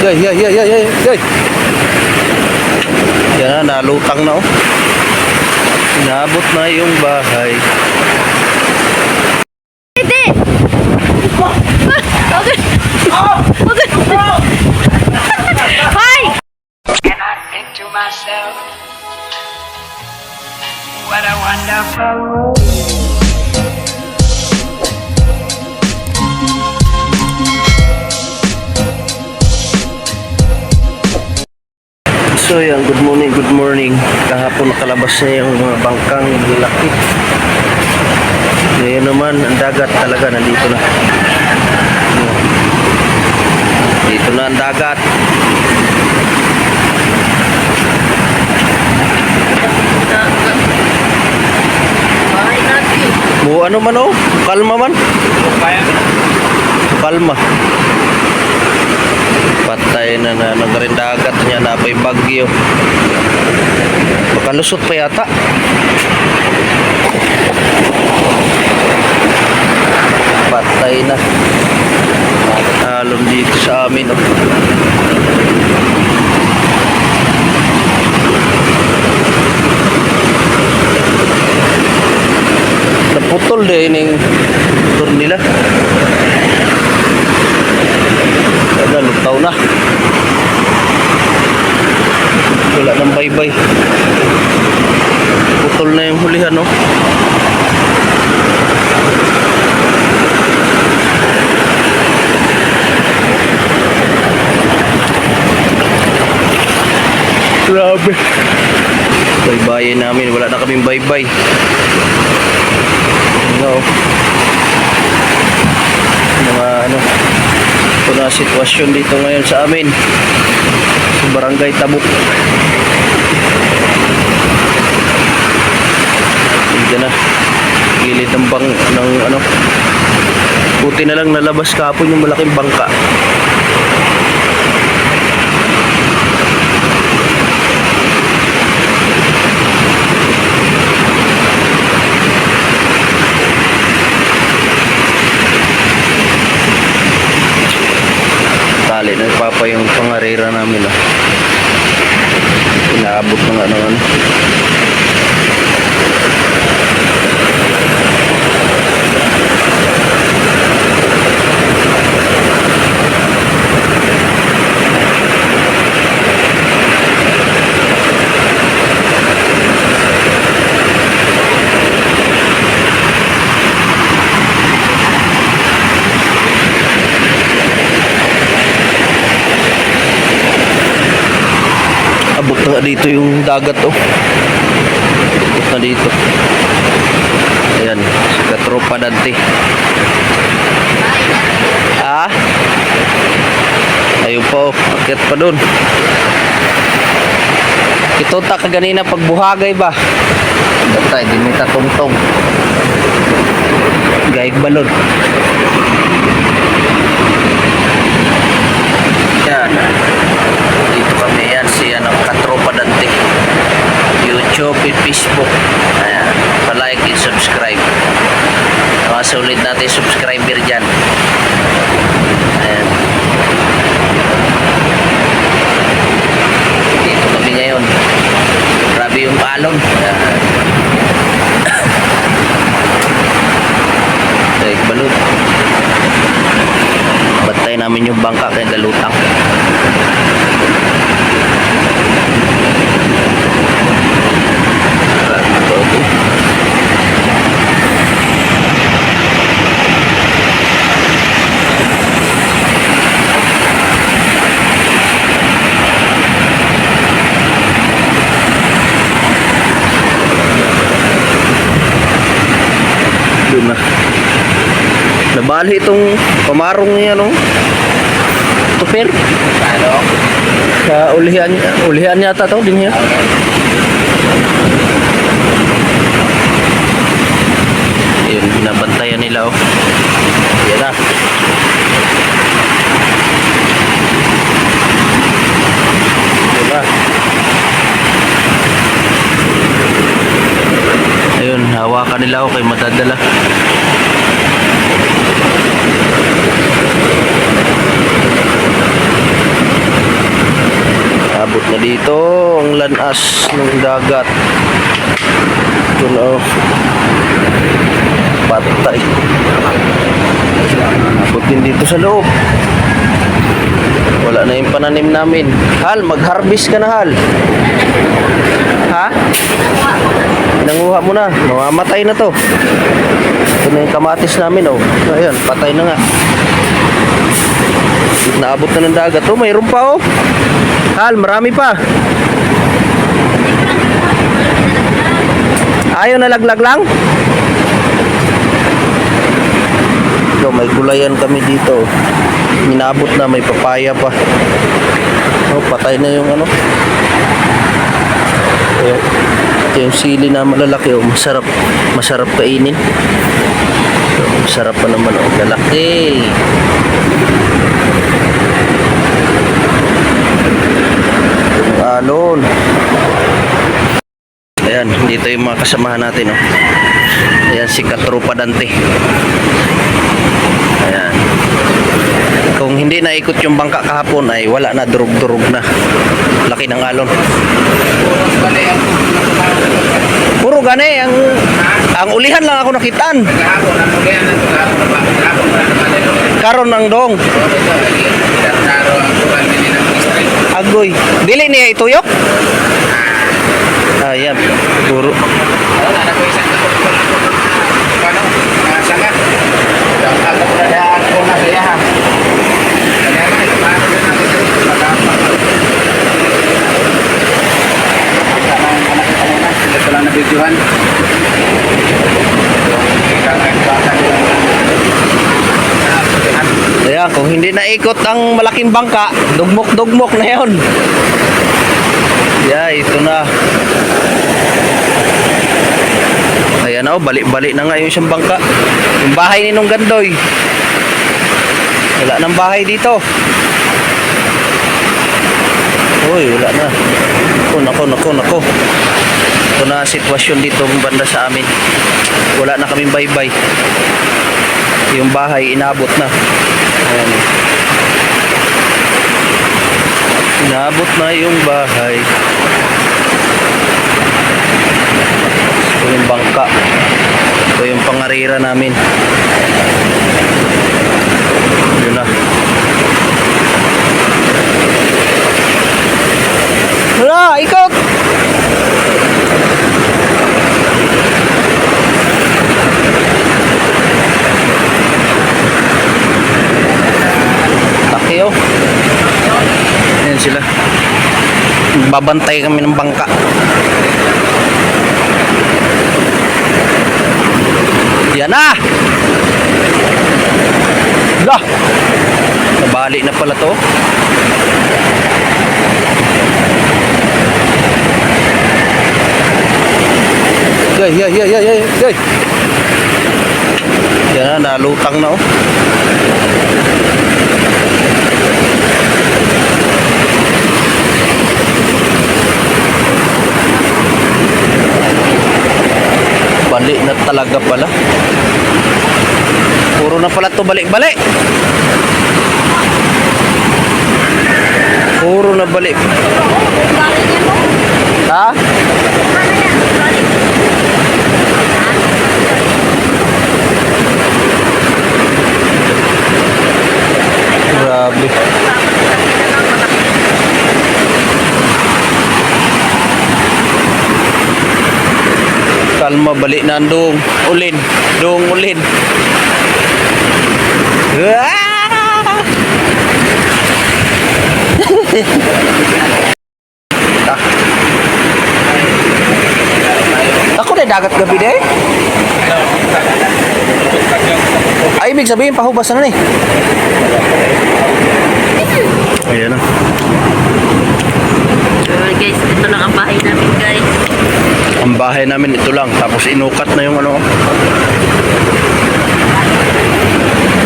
Yay, yay, yay, yay, yay, yay. Yan na, nalutang na oh. Inabot na yung bahay. Hindi! Okay. Okay. Hi! And I think to myself, what a wonderful world. So yan, good morning, good morning. Kahapon nakalabas na yung mga bangkang laki. Ngayon naman, ang dagat talaga nandito na. Dito na ang dagat. Mo ano man oh, kalma man. Kalma. Patay na nagarindagat niya na pa'y bagyo. Bakalusot pa yata. Patay na. Alon dito sa amin oh. Naputol din yung motor nila. Ada lutaw na. Wala nang baybay. Putol na yung hulihan no. Grabe. Baybayin namin, wala na kaming baybay. No. Mga ano, ito na sitwasyon dito ngayon sa amin sa Barangay Tabuk. Diyan na gilid ng ng ano, buti na lang nalabas kahapon yung malaking bangka. Tali nagpapa yung pangarera namin oh. Inaabot ng ano. Abot na dito yung dagat oh. Abot na dito. Ayan, si Katropa Dante. Ah? Ayun po, akit pa dun. Ituta ka ganina pagbuhagay ba? Datay, di may tatungtong. Gaig balon. Yan. Dito kami yan, siya ng Katropa Dante. YouTube at Facebook. Ayan, pa-like and subscribe. Mga sulit natin subscriber dyan. Ayan. Dito kami ngayon. Grabe yung palong. Ayan. Daig balon. Bantay namin yung bangka kaya galutang. Doon na. Nabali itong pamarong niya no. Tuper. Ano? Sa ulihan yata to din niya. Ayun, binabantayan nila oh. Yan na. Diba? Ayun, hawakan nila ako kay madadala. na dito ang lanas ng dagat. Ito na oh. Patay. Abot din dito sa loob. Wala na yung pananim namin. Hal, mag-harvest ka na, Hal. Ha? Nanguha mo na. Mamamatay na to. Ito na yung kamatis namin, oh. Ayan, patay na nga. Naabot na ng dagat. Oh, mayroon pa, oh. Hal, marami pa. Ayaw na laglag lang? So, may gulayan kami dito. Minabot na, may papaya pa. Oh, patay na yung ano. Ayan. Ito yung sili na malalaki. Oh, masarap. Masarap kainin. So, masarap pa naman. Oh, lalaki. Alon. Ayan, dito yung mga kasamahan natin, oh. Ayan, si Katropa Dante. Ayan. Kung hindi naikot yung bangka kahapon ay wala na, durug-durug na. Laki ng alon. Puro gani, ang ulihan lang ako nakitaan. Karon ang dong. Agoy. Dili niya ituyok? Ayan, puro. Ayan, kung hindi naikot ang malaking bangka, dugmok-dugmok na yun. Yeah, ito na. Ayan, oh, balik-balik na nga yung isang bangka. Yung bahay ni Nung Gandoy. Wala nang bahay dito. Uy, wala na. Nako. Ito na sitwasyon dito banda sa amin. Wala na kaming baybay. Yung bahay inabot na. Ayan. Inabot na yung bahay. Ito yung bangka. Ito yung pangarira namin. Yun na. Wala, ikot! Takyo. Ayan sila. Babantay kami ng bangka. Yan na! Lah! Nabali na pala to. Yay. Yan na, nalutang na oh. Balik na talaga pala. Puro na pala to balik-balik. Puro na balik. Ha? Grabe. Kalma, balik na dong. Ulin. Ako na dagat gabi deh. Ay, ibig sabihin pahubas na ni. Ayan na. Guys, ito lang ang bahay namin, guys. Ang bahay namin ito lang. Tapos inukat na yung ano.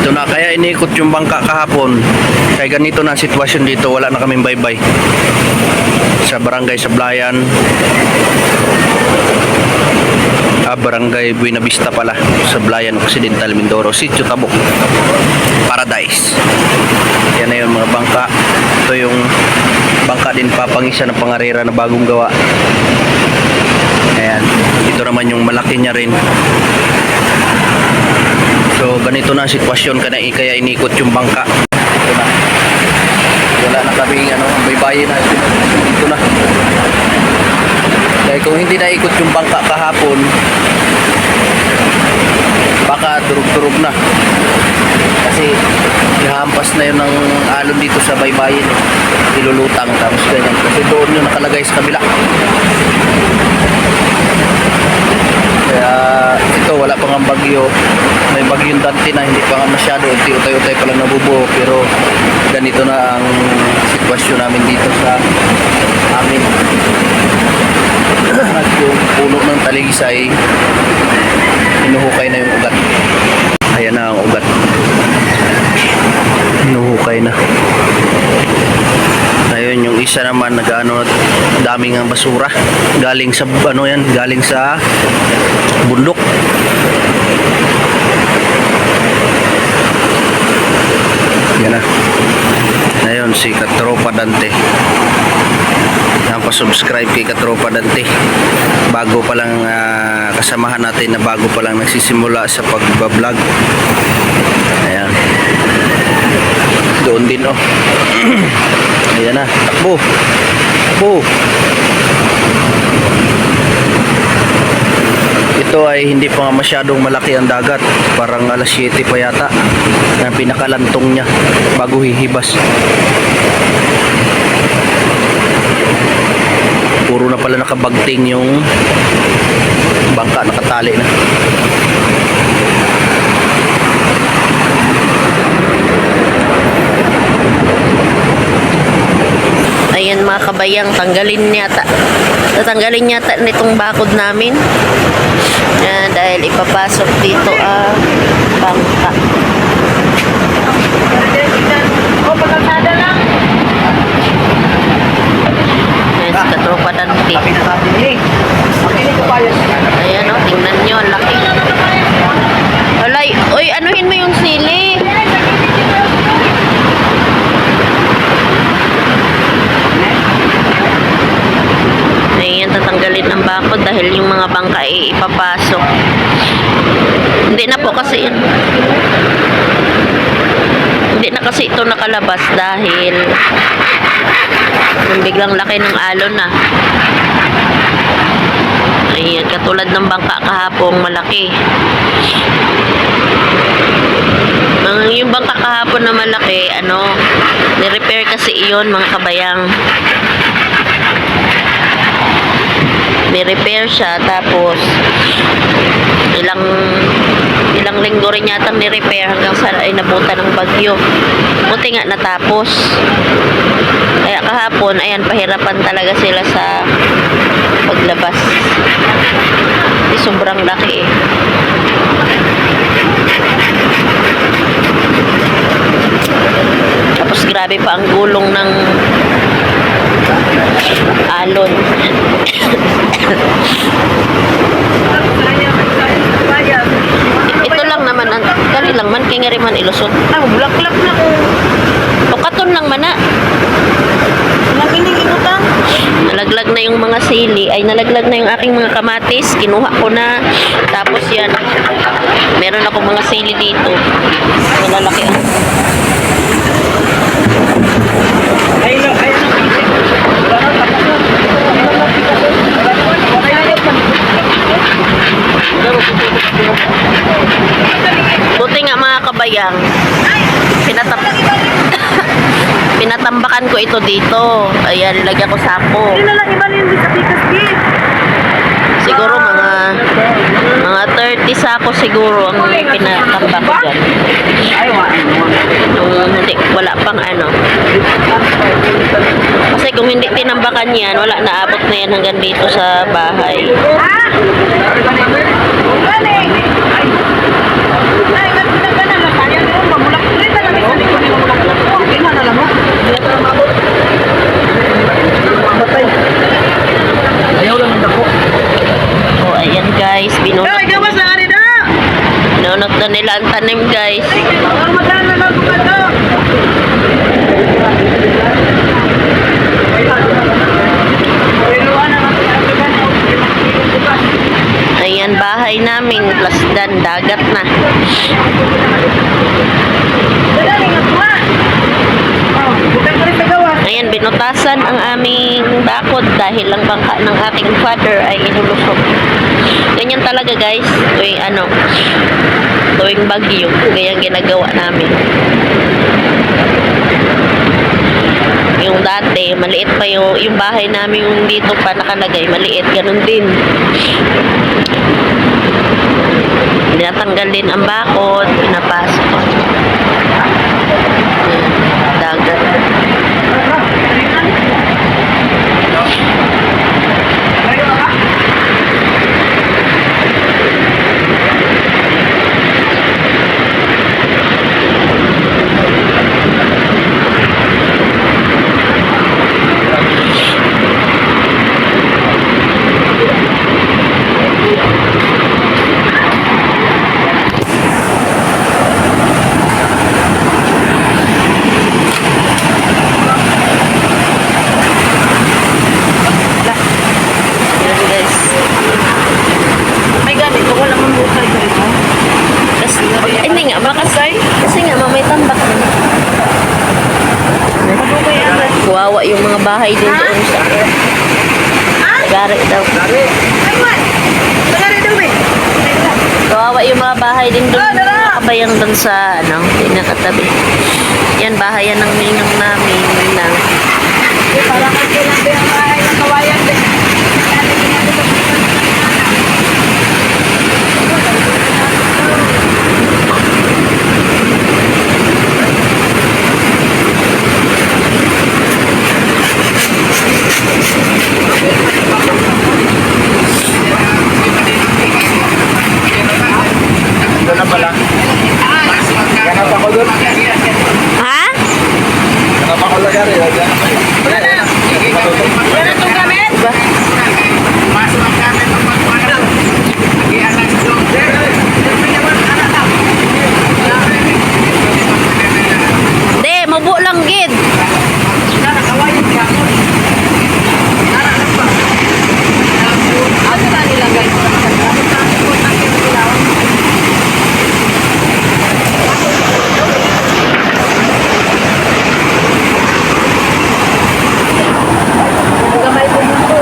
Ito na, kaya inikot yung bangka kahapon. Kaya ganito na ang sitwasyon dito. Wala na kaming baybay. Sa barangay Sablayan. Barangay Buena Vista pala. Sablayan Occidental, Mindoro. Sitio Tabok. Paradise. Yan na yung mga bangka. Ito yung bangka natin papangisa ng pangarera na bagong gawa. Ayan, ito naman yung malaki niya rin. So ganito na sitwasyon kaya inikot yung bangka. Ito na. Wala na kaming baybayin na dito na. Dahil kung hindi naikot yung bangka kahapon, baka durug-durug na. Kasi nahampas na yun ng alon dito sa baybayin. Ilulutang tapos ganyan. Kasi doon yun nakalagay sa kabila. Kaya ito wala pa nga bagyo. May bagyong Dante na hindi pa nga masyado. Utay-utay pa lang nabubuo. Pero ganito na ang sitwasyon namin dito sa amin. At yung puno ng taligisay, hinuhukay na yung ugat. Ayan na ang ugat. Hinuhukay na. Ayun yung isa naman daming ang basura galing sa galing sa bundok. Yan na. Ayun si Katropa Dante. Subscribe kay Katropa Dante. Bago pa lang kasamahan natin na bago pa lang nagsisimula sa pagbablog. Ayan. Doon din Ayan na, takbo. Takbo. Ito ay hindi pa nga masyadong malaki ang dagat. Parang alas 7 pa yata na pinakalantong niya bago hihibas. Puro na pala nakabagting yung bangka, nakatali na. Ayan mga kabayang, tatanggalin yata nitong bakod namin. Yan, dahil ipapasok dito ang bangka. Ayan, si Katropa Dante. Ayan o, tingnan nyo, ang laki. Alay, uy, anuhin mo yung sili. Ayan, tatanggalin ng bakod dahil yung mga bangka ay ipapasok. Hindi na kasi ito nakalabas dahil yung biglang laki ng alon na. Ayan, katulad ng bangka kahapong malaki. Yung bangka kahapon na malaki, ni-repair kasi iyon mga kabayang. Ni-repair siya, tapos ilang linggo rin yatang ni-repair hanggang sa ay nabutan ng bagyo. Buti nga natapos. Kaya kahapon, ayan, pahirapan talaga sila sa paglabas. Sobrang laki eh. Tapos grabe pa ang gulong ng alon. Ito lang naman ang kali lang man kay nga rin man ilusot. Bulak-bulak na ko. O katon lang man na. Nakinig inutan. Nalaglag na yung mga sili, ay nalaglag na yung aking mga kamatis, kinuha ko na. Tapos yan, meron ako mga sili dito. Malalaki ang buti nga mga kabayang, pinatambakan ko ito dito. Ayan, nilagyan ko sako. Siguro mga 30 sako siguro ang pinatambak ko dyan. Hindi, wala pang kasi kung hindi tinambakan yan, wala, naabot na yan hanggang dito sa bahay. Oh, ayan guys, binunot na nila ang tanim guys. Ay, Pinutasan ang aming bakod dahil lang bangka ng aking father ay inulusog. Ganyan talaga guys, tuwing bagyo, ganyan ginagawa namin. Yung dati, maliit pa yung bahay namin, yung dito pa nakalagay, maliit, ganun din. Tinatanggal din ang bakod, pinapasok. Dagat. Yan guys. Ay, ganito. Wala mong bukay ko ito. Kasi, hindi nga, kasi nga, mamay tambak na. Mabukay yan. Kuwawa yung mga bahay din doon sa Gari daw. Ay, what? Tagari daw eh. Kawawa yung mga bahay din doon. Nakabayang doon sa, pinakatabi. Yan, bahay yan ng ninong namin. Lang. Parang kasi lang din ang bahay ng kawayan din. Ha? Yan ang itong gamit. Ba? Hindi, mabu lang gid. Ano na nilagay? Gamay ko dito.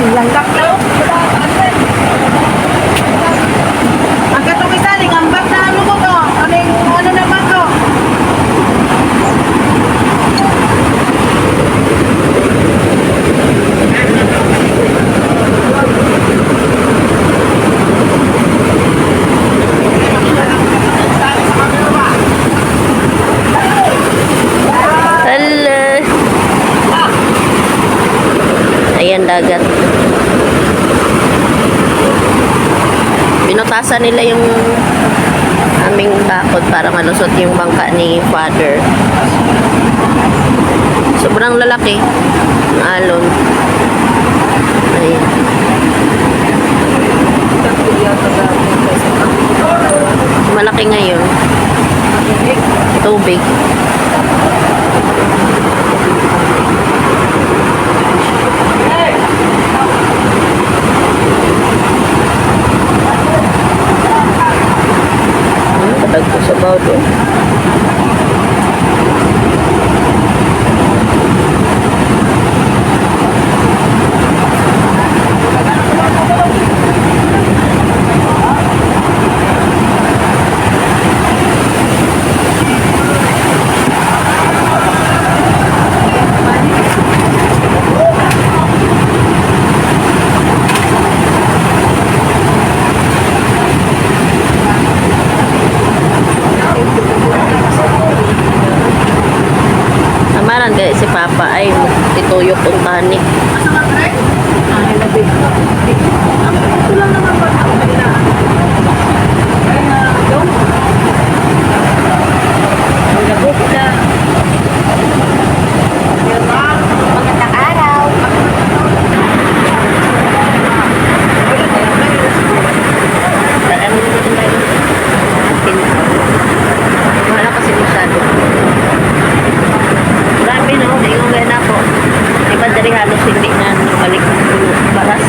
Langgak na. Ang katong isa, lingambak na ano ko to. Ano naman to? Hala. Ayan, dagat. Pinutasan nila yung aming bakod para malusot yung bangka ni father. Sobrang lalaki. Ang alon. Ayan. Malaki ngayon. Tubig. Katag ko sa bawd eh. Amaran kaya si Papa ay tituyok ang tani. Ay, labi. Ito lang naman ba? Magandang araw. Wala kasi masyado. Grabe no, ingon gaya na po. Iba dari halos hindi na balik ng baras.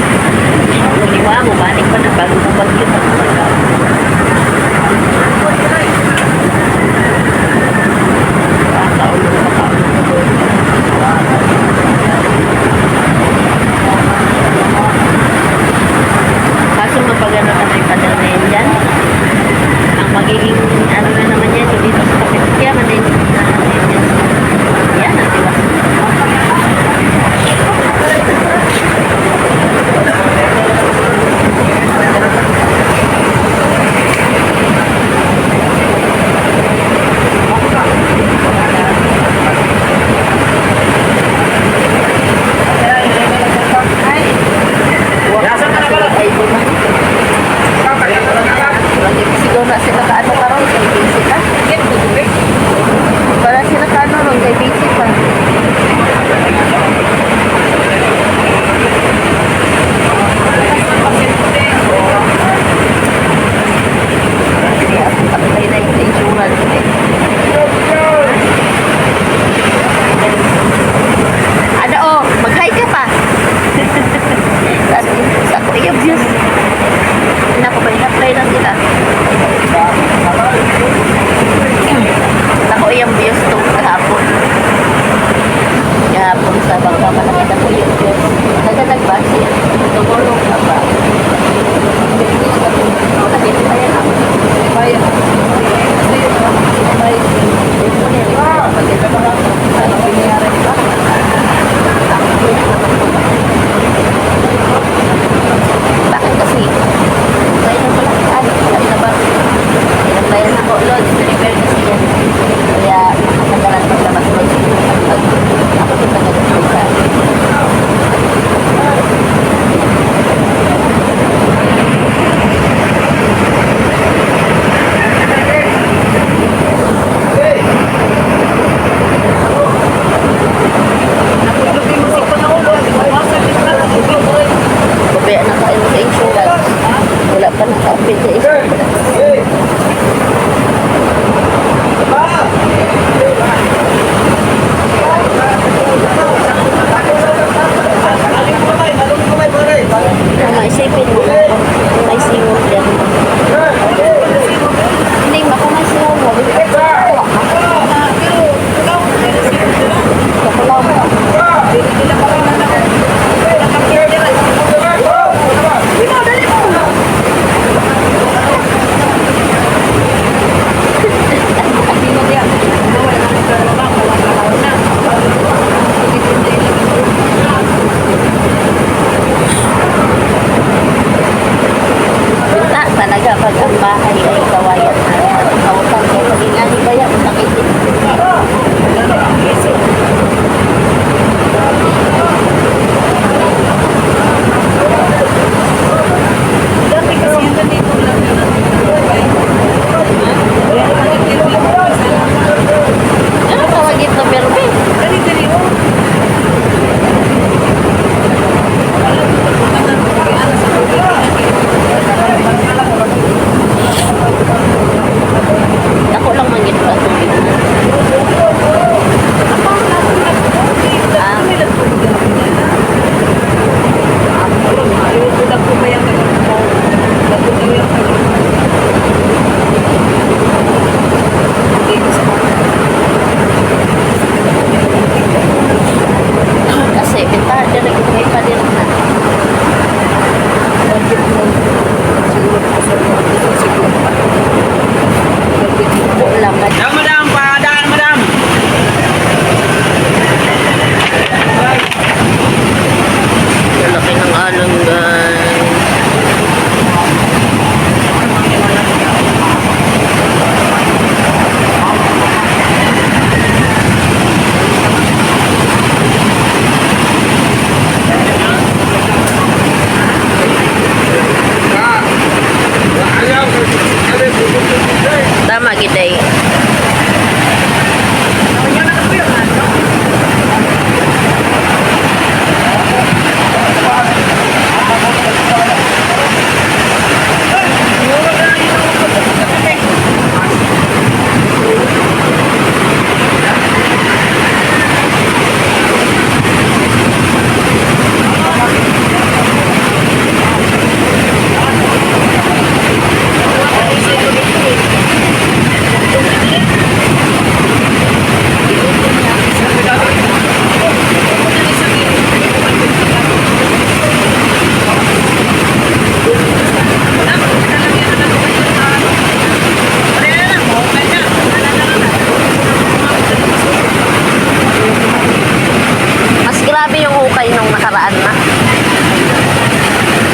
nakaraan na.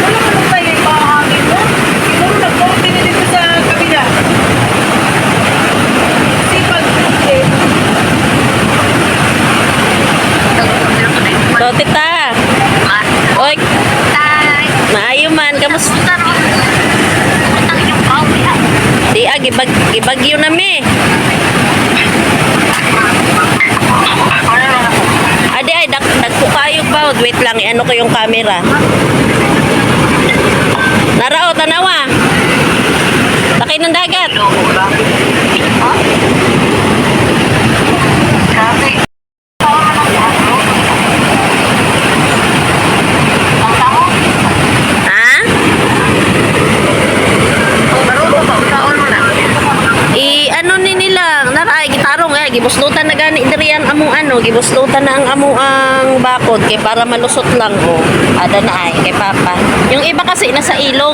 Wala ka nung tayo yung hangin mo. Siguro nag-vote din dito sa kabila. Sipag eh. So, tita. Oy. Maayo man. Kamusta? Di, gibagyo na mi. Adi ay, dagpo kayo ba? Wait lang, ano ko yung camera. Narao, tanawa. Laki ng dagat. Ha? Ano ni nila, naray gitarong gibuslutan na gani diriyan among gibuslutan na ang among ang bakod kay para malusot lang ada na ay kay papa. Yung iba kasi nasa ilog.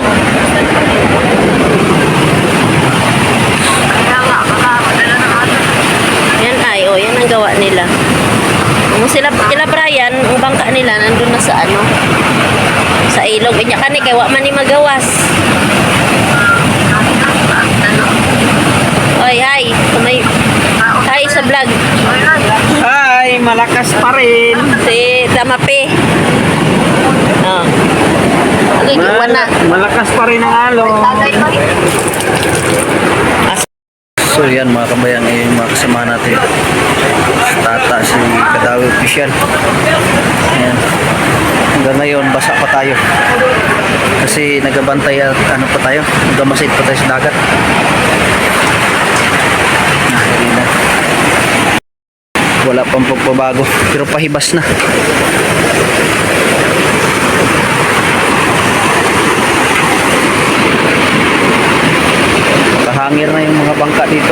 Yan ay yan ang gawa nila. Kung kila Brian, ang bangka nila nandun na sa sa ilog. Inya kani kay wa man ni magawas. Oy, hi. Hi sa vlog. Ay, malakas pa rin. Si Damape. Oh. Okay, iwan na. Malakas pa rin ang alon. So yan mga kabayan, yung mga kasama natin. Tata, si Kadawi Official. Ayan. Hanggang ngayon, basa pa tayo. Kasi nagabantay at pa tayo, nagamasid pa tayo sa dagat. Na. Wala pang pagbabago, pero pahibas na. Kahangir na yung mga bangka dito.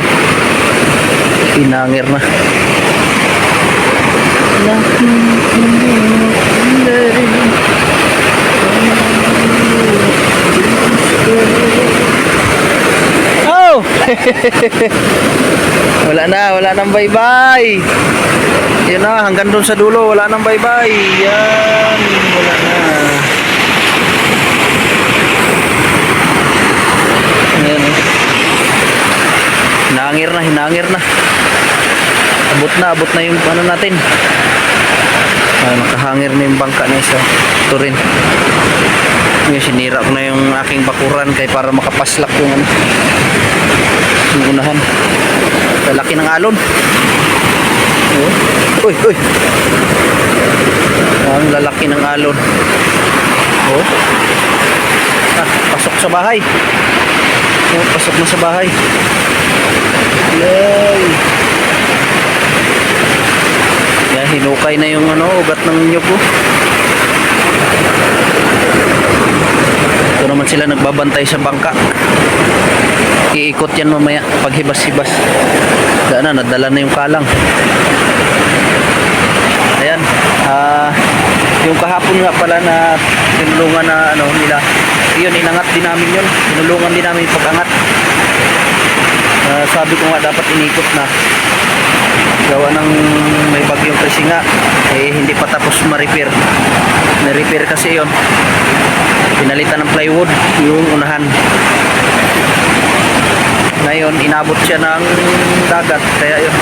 Pinangir na. Oh! wala nang bye-bye. Yan na, hanggang doon sa dulo, wala nang bye-bye. Yan, wala na. Ayan. Hinangir na. Abot na yung ano natin. Nakahangir na yung bangka na isa. Ito rin. Ngayon, sinira ko na yung aking bakuran kay para makapaslak yung yung unahan. Laki ng alon. Uy. Ang lalaki ng alon. Pasok sa bahay. Pasok na sa bahay. Yay. Yan, hinukay na yung ugat ng nyug ko. Ito naman sila nagbabantay sa bangka. Iikot yan mamaya pag hibas-hibas. Nadala na yung kalang. Ayan. Yung kahapon nga pala na tinulungan na nila. Yun, inangat din namin yun. Tinulungan din namin pag-angat. Sabi ko nga dapat inikot na. Gawa ng may bagyong kasi nga. Hindi pa tapos ma-repair. Na-repair kasi yun. Pinalitan ng plywood yung unahan. Ngayon, inabot siya ng dagat. Kaya yun.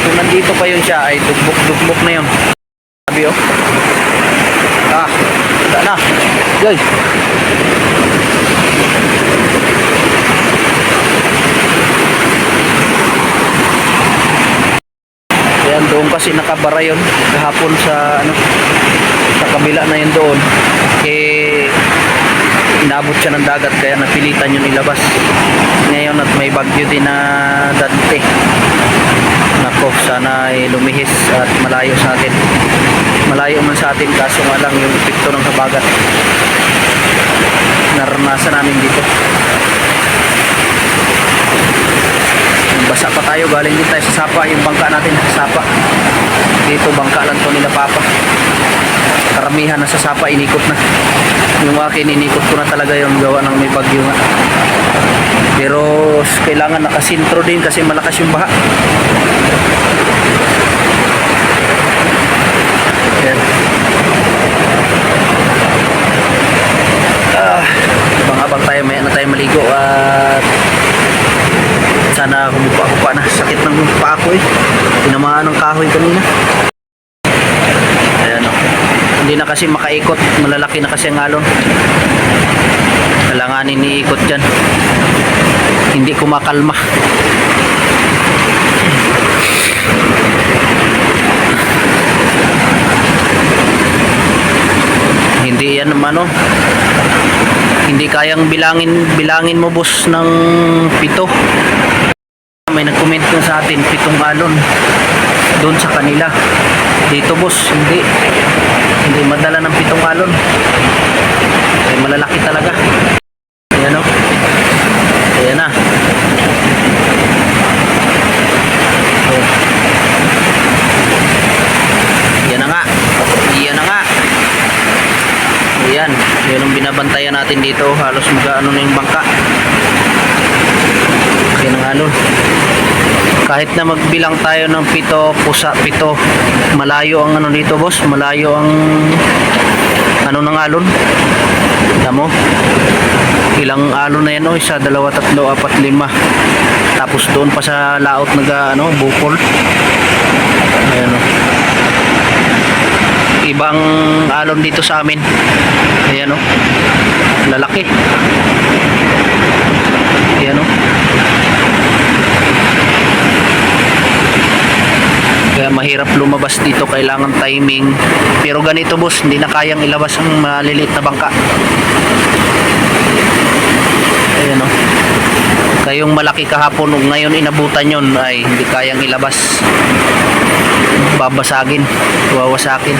Kung nandito pa yun siya, ay dugbok na yun. Sabi wala na. Guys. Ayan, doon kasi nakabara yun. Kahapon sa kabila na yun doon. Inabot siya ng dagat kaya napilitan yun ilabas. Ngayon at may bagyo din na Dante. Nako, sana ay lumihis at malayo sa atin. Malayo man sa atin kaso nga lang yung epekto ng habagat naranasan namin dito. Basa pa tayo, galing din tayo sa Sapa. Yung bangka natin sa Sapa. Dito bangka lang to nila Papa. Karamihan na sa Sapa, inikot na. Yung akin, inikot ko na talaga yung gawa ng may bagyo nga. Pero kailangan nakasintro din kasi malakas yung baha. Yan. Tinamaan ng kahoy kanina. Ayan o. Hindi na kasi makaikot. Malalaki na kasi ang alon. Kailanganin iikot dyan. Hindi kumakalma. Hindi yan ano. Hindi kayang bilangin mo boss ng 7. May nag-comment na sa atin 7 alon doon sa kanila. Dito boss, hindi madala ng 7 alon. Ay malalaki talaga. Ayan o. Ayan na. Oh. Yan na nga. Yan na nga. Ayan. Yan ang binabantayan natin dito. Halos mag-ano na yung bangka. Ayan ang alon. Kahit na magbilang tayo ng 7, malayo ang ano dito boss, malayo ang ano ng alon. Tamo? Ilang alon na yan o, 1, 2, 3, 4, 5. Tapos doon pa sa laot ano, bukol. Ayan o. Ibang alon dito sa amin. Ayan o. Lalaki. Ayan o. Kaya mahirap lumabas dito, kailangan timing. Pero ganito boss, hindi na kayang ilabas ang maliliit na bangka. Ayan o. Kayong malaki kahapon, ngayon inabutan yun, ay hindi kayang ilabas. Babasagin, wawasakin.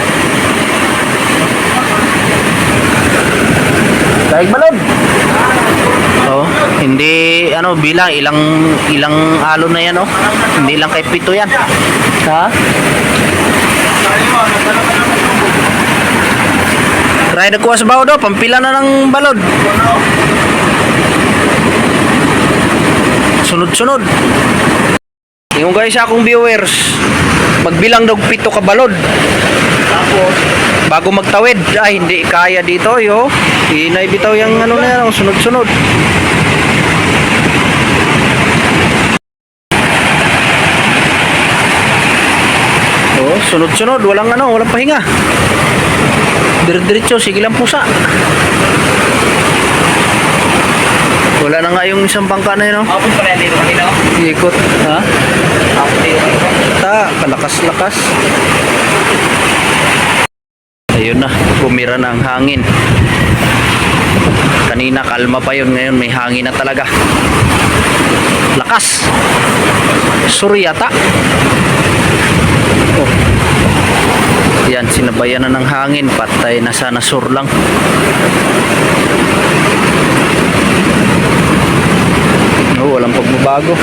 Daig balon. Oh, hindi ano bilang ilang alon na yan oh. Hindi lang kay 7 yan. Ha? Try na kuha sa baho do, pampila na ng balod. Sunod-sunod. Yung guys akong viewers, magbilang daw 7 ka balod. Tapos bago magtawid, ay hindi kaya dito yo. Hinay bitaw yung ano na yan, sunod-sunod. Oh, sunod-sunod, walang pahinga. Diretso, sige lang pusa. Wala na nga yung isang bangka na yun, no? Ako pala dito kanina. Ikot, ha? Ako dito. Kalakas-lakas. Ayun na, bumira na ang hangin. Kanina kalma pa yun, ngayon may hangin na talaga. Lakas. Suryata. Oh. Yan, sinabayan na ng hangin. Patay na sana sur lang. Oh, walang pagbabago.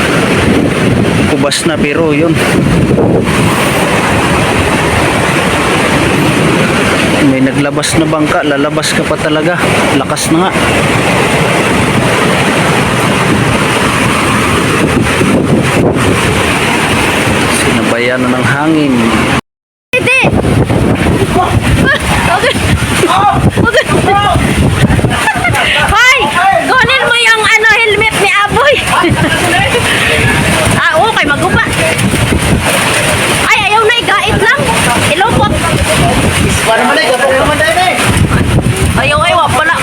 Kubas na pero yun. May naglabas na bangka, lalabas ka pa talaga. Lakas na nga. Sinabayan na ng hangin. Hindi! Hoy! Kunin mo yung helmet ni Aboy! Okay, magupa. Ay, ayaw na, igait lang. Ilopot. Ayaw, wala.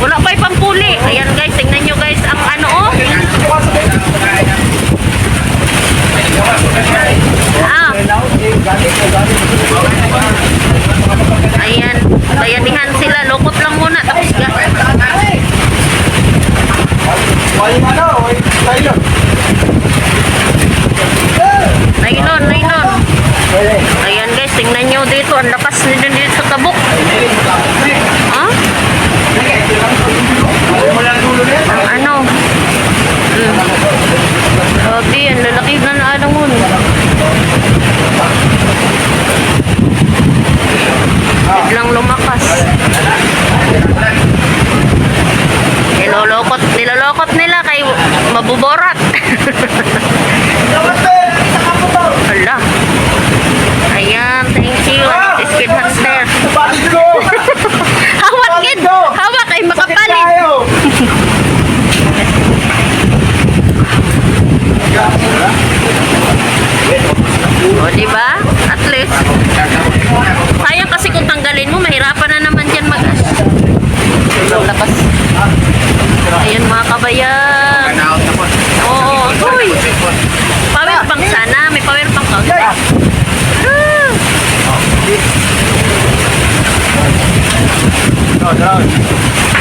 Wala pa yung pampuli. Ayan guys, tingnan nyo guys ang oh. Ayan, bayanihan sila. Lokot lang muna. Tapos ga. Nylon. Ayan guys, tingnan nyo dito. Ang lakas nila dito sa kabuk. Ha? Ang Grabe, ang lalaki na naalang mo. Biglang lumakas. Nilolokot nila kay mabuborat. Hala. Ayan, thank you. Speed Hans Drone.